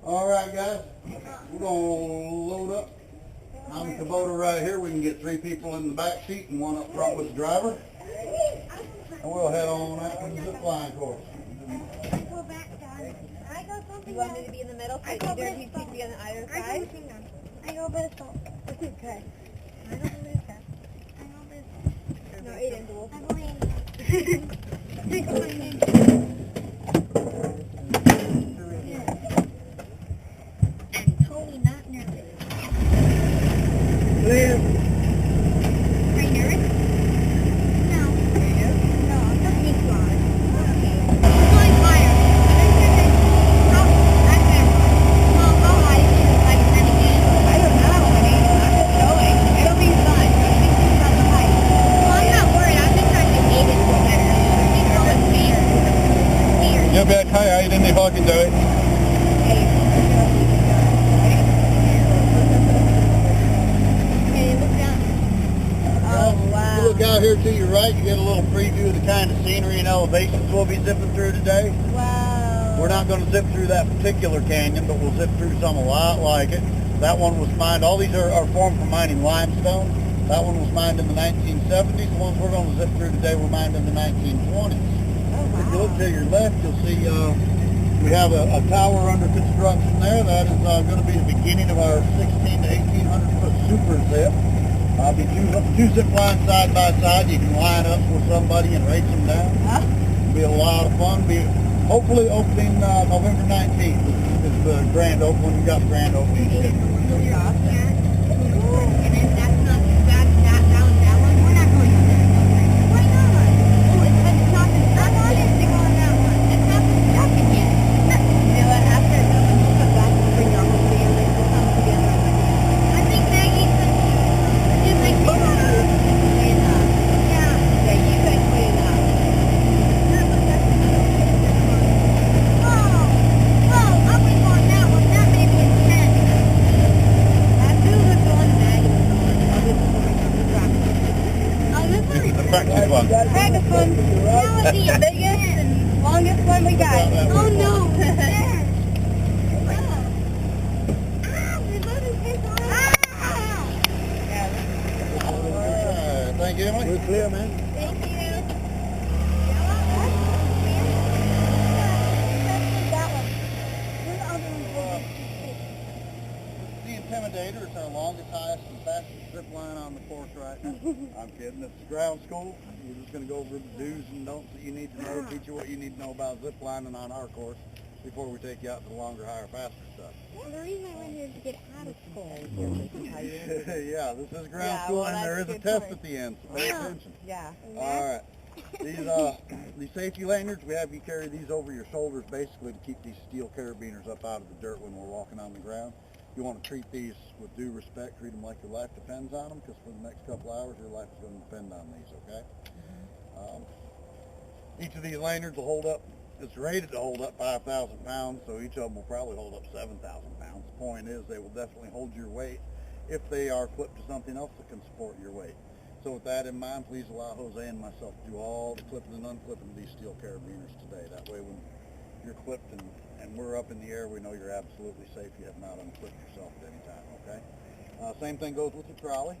All right, guys, we're gonna load up. I'm the Kubota right here. We can get 3 people in the back seat and 1 up front with the driver. And we'll head on out to the zip line course. You want me to be in the middle? So either of you can be on either side? I go this way. Okay. I go this way. I go this way. No, Aiden, dual. I'm going in. I'm totally not nervous. Clear. Are you nervous? No. No, I'm not being flawed. Okay. I'm going higher. How high is it like turning in? I don't know, honey. I'm just going. It'll be fun. Don't be too about the height. Well, I'm not worried. I'm just trying to make Aiden feel better. He's so much scared. You'll be okay, Aiden, if I can do it. Okay, look down. Oh, wow. You look out here to your right, you get a little preview of the kind of scenery and elevations we'll be zipping through today. Wow. We're not going to zip through that particular canyon, but we'll zip through some a lot like it. That one was mined, all these are formed from mining limestone. That one was mined in the 1970s. The ones we're going to zip through today were mined in the 1920s. Oh, wow. If you look to your left, you'll see we have a tower under construction there. That is going to be the beginning of our 16 to 1800 foot super zip. Be two zip lines side by side. You can line up with somebody and race them down. It'll be a lot of fun. Be hopefully opening November 19th is the grand opening. We got the grand opening. And if that's not that one, we're not going on that one. Why not? Oh, it's not the second. I wanted to go on that one. It's not the second yet. You know what? After it's open, we'll come back and bring your whole family. We'll come to the other one. I think Maggie said she's like, Way enough. yeah. Yeah, you guys way enough. Whoa, I went on that one. That may be intense. That's who was going to Maggie was going. Oh, this is where we come to drop. Oh, this one is Practice one. Practice one. that was the Biggest and longest one we got. Oh no. There. Ah, my mother's face on. Ah! Alright, thank you, Emily. We're clear, man. Thank you. The Intimidator is our longest, highest, and fastest zip line on the course right now. I'm kidding. It's ground school. We're just going to go over the do's and don'ts that you need to know, teach you what you need to know about zip lining on our course before we take you out to the longer, higher, faster stuff. Well, the reason I went here is to get out of school. Yeah, this is ground Yeah, school, well, and there is that's a a good test point. at the end, so pay attention. Yeah. All right. These safety lanyards, we have you carry these over your shoulders basically to keep these steel carabiners up out of the dirt when we're walking on the ground. You want to treat these with due respect, treat them like your life depends on them, because for the next couple hours your life is going to depend on these, okay? Each of these lanyards will hold up, it's rated to hold up 5,000 pounds, so each of them will probably hold up 7,000 pounds. The point is they will definitely hold your weight if they are clipped to something else that can support your weight. So with that in mind, please allow Jose and myself to do all the clipping and unclipping of these steel carabiners today. That way when you're clipped and we're up in the air, we know you're absolutely safe. You have not unclipped yourself at any time, okay? Same thing goes with the trolley.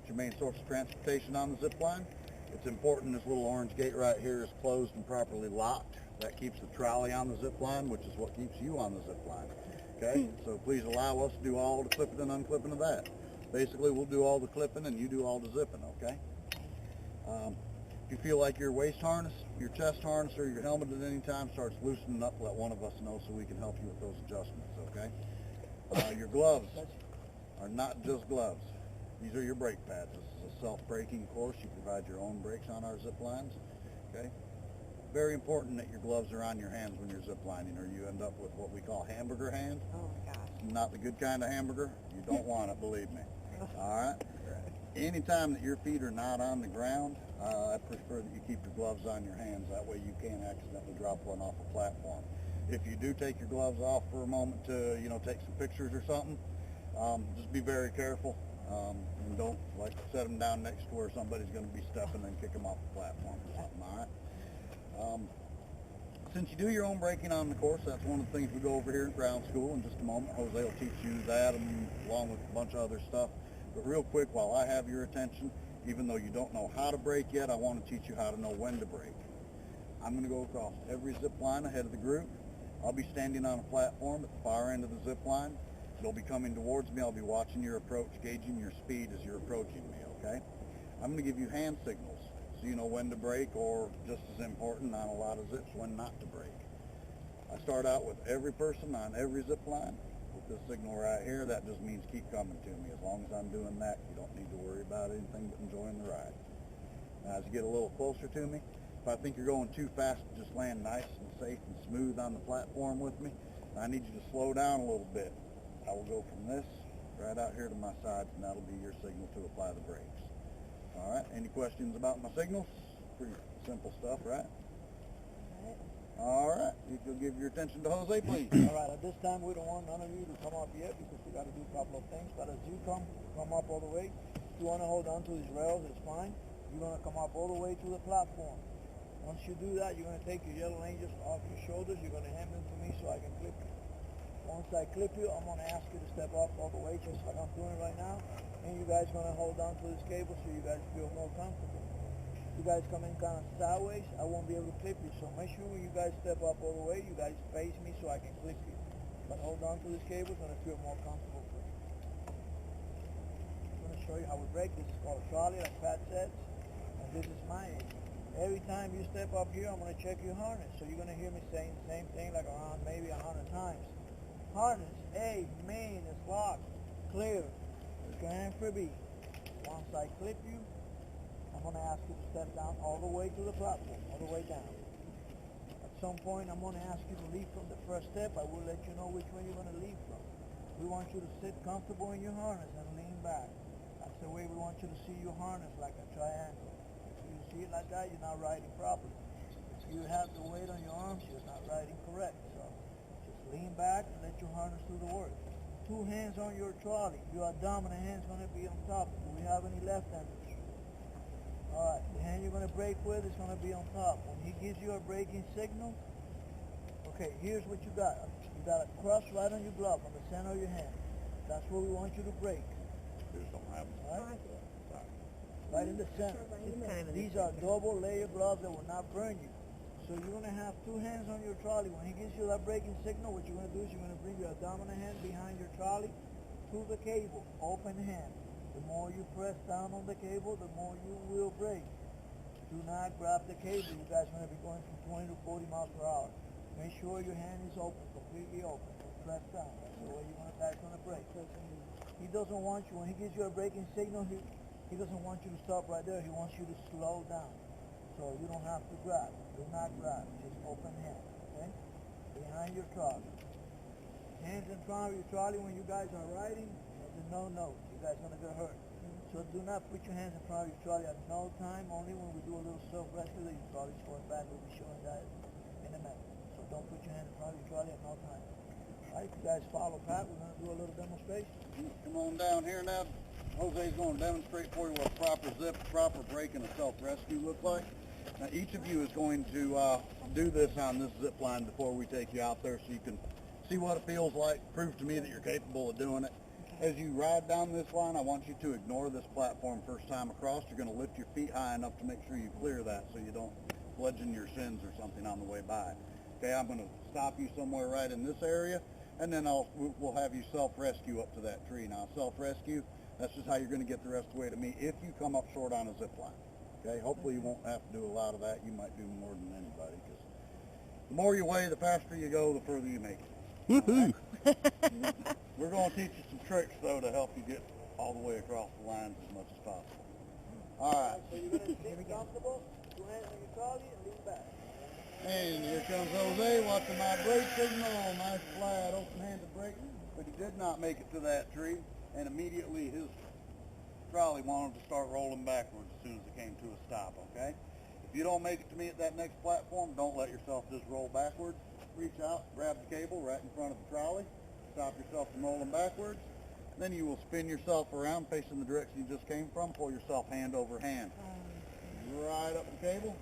It's your main source of transportation on the zip line. It's important this little orange gate right here is closed and properly locked. That keeps the trolley on the zip line, which is what keeps you on the zip line, okay? So please allow us to do all the clipping and unclipping of that. Basically, we'll do all the clipping and you do all the zipping, okay? If you feel like your waist harness, your chest harness, or your helmet at any time starts loosening up, let one of us know so we can help you with those adjustments, okay? Your gloves are not just gloves. These are your brake pads. This is a self-braking course. You provide your own brakes on our zip lines, okay? Very important that your gloves are on your hands when you're zip lining, or you end up with what we call hamburger hands. Oh my gosh. Not the good kind of hamburger. You don't want it, believe me. All right? Anytime that your feet are not on the ground, I prefer that you keep your gloves on your hands. That way you can't accidentally drop one off a platform. If you do take your gloves off for a moment to, take some pictures or something, just be very careful. And don't, set them down next to where somebody's going to be stepping and kick them off the platform or something, all right? Since you do your own braking on the course, that's one of the things we go over here in ground school in just a moment. Jose will teach you that along with a bunch of other stuff. But real quick, while I have your attention, even though you don't know how to brake yet, I want to teach you how to know when to brake. I'm going to go across every zip line ahead of the group. I'll be standing on a platform at the far end of the zip line. They'll be coming towards me. I'll be watching your approach, gauging your speed as you're approaching me, okay? I'm going to give you hand signals so you know when to brake, or just as important on a lot of zips, when not to brake. I start out with every person on every zip line with this signal right here. That just means keep coming to me. As long as I'm doing that, you don't need to worry about anything but enjoying the ride. Now, as you get a little closer to me, if I think you're going too fast to just land nice and safe and smooth on the platform with me, I need you to slow down a little bit. I will go from this right out here to my sides, and that'll be your signal to apply the brakes. All right, any questions about my signals? Pretty simple stuff, right? All right, you can give your attention to Jose, please. All right, at this time, we don't want none of you to come up yet because we got to do a couple of things. But as you come up all the way, if you want to hold on to these rails, it's fine. You're going to come up all the way to the platform. Once you do that, you're going to take your yellow angels off your shoulders. You're going to hand them to me so I can clip you. Once I clip you, I'm going to ask you to step up all the way, just like I'm doing right now. And you guys are going to hold on to this cable so you guys feel more comfortable. You guys come in kind of sideways, I won't be able to clip you. So make sure when you guys step up all the way, you guys face me so I can clip you. But hold on to this cable, it's going to feel more comfortable for you. I'm going to show you how we brake. This is called a trolley, like Pat said. And this is my end. Every time you step up here, I'm going to check your harness. So you're going to hear me saying the same thing like around maybe 100 times. Harness, A, main is locked, clear, scan for B. Once I clip you, I'm going to ask you to step down all the way to the platform, all the way down. At some point, I'm going to ask you to leave from the first step. I will let you know which way you're going to leave from. We want you to sit comfortable in your harness and lean back. That's the way we want you to see your harness, like a triangle. If you see it like that, you're not riding properly. If you have the weight on your arms, you're not riding correct. So just lean back and let your harness do the work. Two hands on your trolley. Your dominant hand's going to be on top. Do we have any left-handers? All right, the hand you're going to brake with is going to be on top. When he gives you a braking signal, okay, here's what you got. You got a cross right on your glove, on the center of your hand. That's where we want you to brake. Just don't have them. All right? Right in the center. These are double layer gloves that will not burn you. So you're going to have two hands on your trolley. When he gives you that braking signal, what you're going to do is you're going to bring your dominant hand behind your trolley to the cable, open hand. The more you press down on the cable, the more you will brake. Do not grab the cable. You guys are going to be going from 20 to 40 miles per hour. Make sure your hand is open, completely open. Don't press down. That's the way you're going to brake. He doesn't want you, when he gives you a braking signal, he doesn't want you to stop right there. He wants you to slow down. So you don't have to grab. Do not grab. Just open hand. Okay? Behind your trolley. Hands in front of your trolley when you guys are riding. There's no note. You guys are going to get hurt. So do not put your hands in front of your trolley at no time. Only when we do a little self-rescue that your trolley's going back. We'll be showing that in a minute. So don't put your hands in front of your trolley at no time. All right, if you guys follow Pat, we're going to do a little demonstration. Come on down here now. Jose's going to demonstrate for you what a proper zip, proper brake, and a self-rescue look like. Now, each of you is going to do this on this zip line before we take you out there so you can see what it feels like, prove to me that you're capable of doing it. As you ride down this line, I want you to ignore this platform first time across. You're going to lift your feet high enough to make sure you clear that so you don't bludgeon your shins or something on the way by. Okay, I'm going to stop you somewhere right in this area, and then we'll have you self-rescue up to that tree. Now, self-rescue, that's just how you're going to get the rest of the way to me if you come up short on a zip line. Okay, hopefully you won't have to do a lot of that. You might do more than anybody, because the more you weigh, the faster you go, the further you make it. Woohoo! We're going to teach you some tricks, though, to help you get all the way across the lines as much as possible. All right. So you're going to sit comfortable, two hands on your trolley, and lean back. And here comes Jose watching my brake signal. Nice flat, open-handed brake. But he did not make it to that tree, and immediately his trolley wanted to start rolling backwards as soon as it came to a stop, okay? If you don't make it to me at that next platform, don't let yourself just roll backwards. Reach out, grab the cable right in front of the trolley, stop yourself from rolling backwards. Then you will spin yourself around facing the direction you just came from, pull yourself hand over hand. Right up the cable,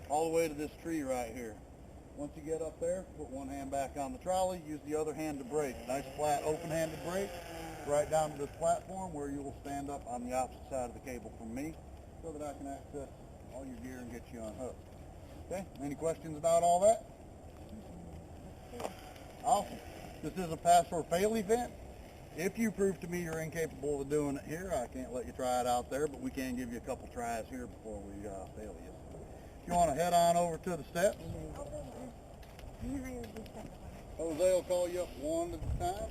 all the way to this tree right here. Once you get up there, put one hand back on the trolley, use the other hand to brake. Nice flat open-handed brake right down to this platform where you will stand up on the opposite side of the cable from me so that I can access all your gear and get you unhooked. Okay, any questions about all that? Awesome. This is a pass or fail event. If you prove to me you're incapable of doing it here, I can't let you try it out there, but we can give you a couple tries here before we fail you. If you want to head on over to the steps, Jose will call you up one at a time.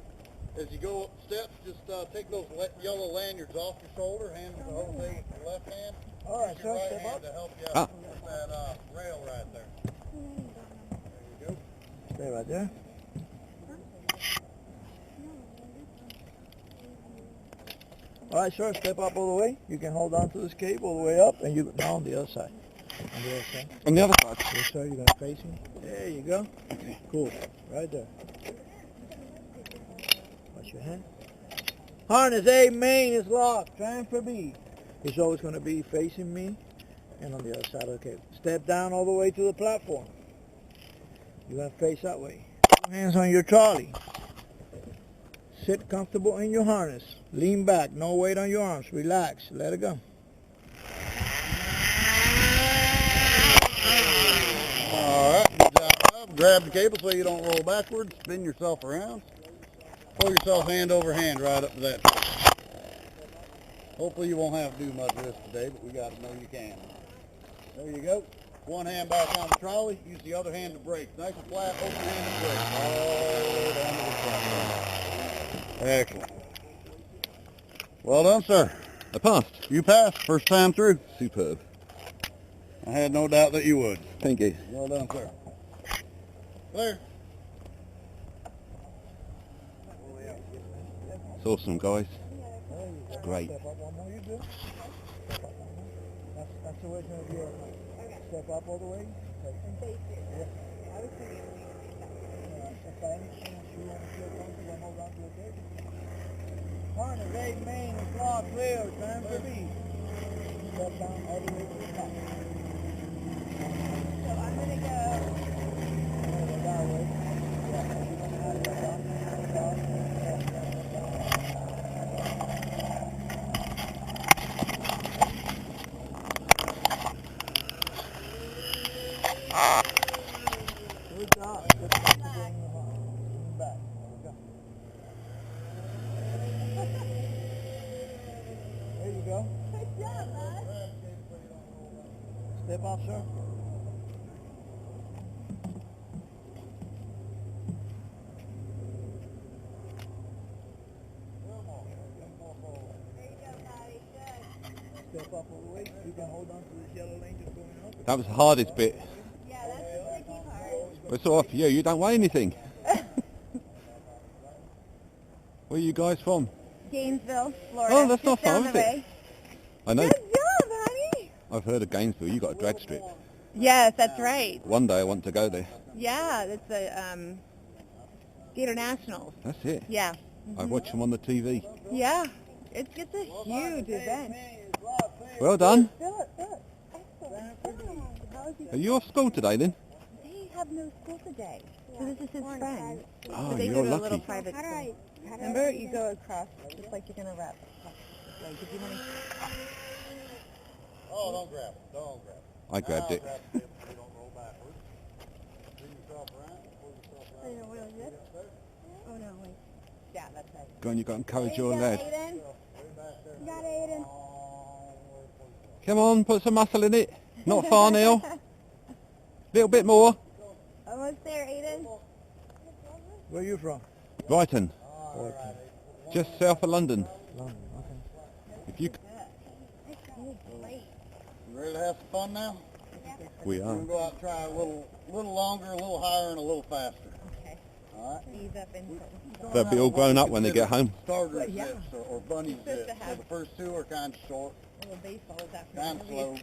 As you go up the steps, just take those yellow lanyards off your shoulder, hand them to Jose with your left hand. All right, use your sir, right step hand up. to help you out with that rail right there. There you go. Stay right there. All right, sir, step up all the way. You can hold on to this cable all the way up, and you now on the other side. On the other side. On the other side? Yes, sir. You're gonna face him. There you go. Okay. Cool. Right there. Watch your hand. Harness A main is locked. Transfer B. It's always gonna be facing me, and on the other side of the cable. Step down all the way to the platform. You're gonna face that way. Hands on your trolley. Sit comfortable in your harness. Lean back. No weight on your arms. Relax. Let it go. Alright, good job. Grab the cable so you don't roll backwards. Spin yourself around. Pull yourself hand over hand right up to that. Hopefully you won't have to do much of this today, but we got to know you can. There you go. One hand back on the trolley. Use the other hand to brake. Nice and flat, open-handed brake. All the way down to the front. Excellent. Well done, sir. I passed. You passed. First time through. Superb. I had no doubt that you would. Thank you. Well done, sir. Clear. It's awesome, guys. It's great. Step up one more. You good? Step up one more. That's the way it's going to be. Okay. Step up all the way. And face it. Yeah. I was thinking we were going to if by any chance you want to feel comfortable, hold on to the table. Harness A main is locked. Clear. Time for B. Step down all the way to the top. So I'm going to go. That way. Yeah. You're going to have it down. Good job. Good job. Back. There you go. Good job, bud. Step off, sir. There you go, buddy. Good. Step up all the way. You can hold on to this yellow lane just going up. That was the hardest bit. Yeah, that's the tricky part. It's all for you. You don't weigh anything. Where are you guys from? Gainesville, Florida. Oh, that's not Just down far, the is it? way. I know. Good job, honey. I've heard of Gainesville. You got a drag strip. Yes, that's right. One day I want to go there. Yeah, that's the Gator Nationals. That's it. Yeah. I watch them on the TV. Yeah. It's a huge event. Well done. Philip. Excellent. How is he? Are you off school today then? They have no school today. So this is his friend. Oh, So they you're go to a little lucky. private school. Remember, you go across just like you're gonna wrap. Like if you want to. Oh, don't grab it. Don't grab it. I grabbed it. Grab the table so you don't roll backwards. Bring yourself around. Pull yourself around. Oh no, wait. Yeah, that's right. Go on, you got to encourage your lad. Aiden. You got Aiden. Come on, put some muscle in it. Not far, Neil. Little bit more. Almost there, Aiden. Where are you from? Brighton, Brighton. just south of London. London. Okay. If you, You ready to have some fun now? we We're are. going to go out and try a little longer, a little higher, and a little faster. Okay. All right? Ease up and They'll be all grown up when they get home. Starter Yeah. zips or bunny Supposed to zips. So have- the first two are kind of short. little baseballs after Kind of slow.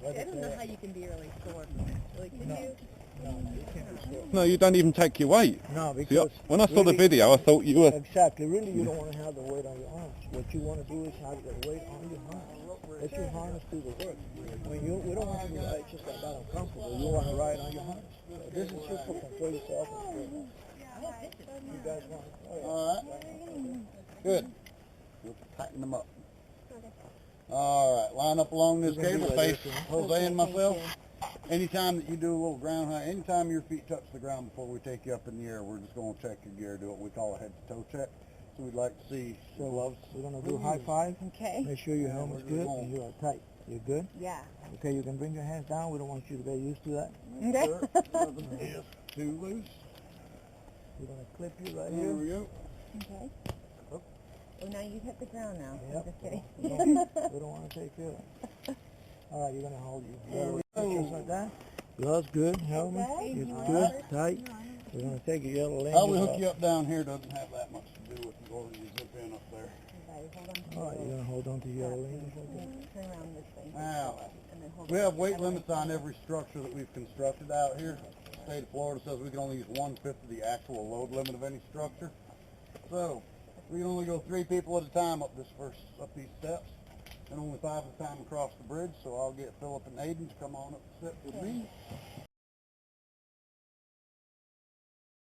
I don't know how you can be really sore. Really, can you? No, you can't be sure. No, you don't even take your weight. No, See, because when I saw the really- video, I thought you were. Exactly. Really, you don't want to have the weight on your arms. What you want to do is have the weight on your arms. Let your harness do the work. I mean, we don't want you to ride just like that uncomfortable. You want to ride on your harness. This is just for control yourself. You guys want it? Oh, yeah. All right. Good. We'll tighten them up. All right. Line up along this cable face. Jose and myself. Anytime that you do a little ground high, anytime your feet touch the ground before we take you up in the air, we're just going to check your gear, do what we call a head-to-toe check. So we'd like to see your gloves. We're going to do high five. Okay. Make sure your helmet's good and you are tight. You good? Yeah. Okay, you can bring your hands down. We don't want you to get used to that. Okay. Nothing is too loose. We're going to clip you right There here. we go. Okay. Oh, now you hit the ground now. Yep. Just kidding. We don't want to take care of it. All right, you're going to hold you. Just like that. Gloves good. Helmet. Okay. It's good. Tight. We're going to take your yellow lanyard How we hook off. you up down here doesn't have that much to do with the order you zip in up there. All right, you're going to hold on to your yellow lanyard. Turn around this way. Now, And then hold we it. have weight limits on every structure that we've constructed out here. The state of Florida says we can only use 1/5 of the actual load limit of any structure. So, we can only go 3 people at a time up these steps, and only 5 at a time across the bridge. So I'll get Philip and Aiden to come on up and sit with me.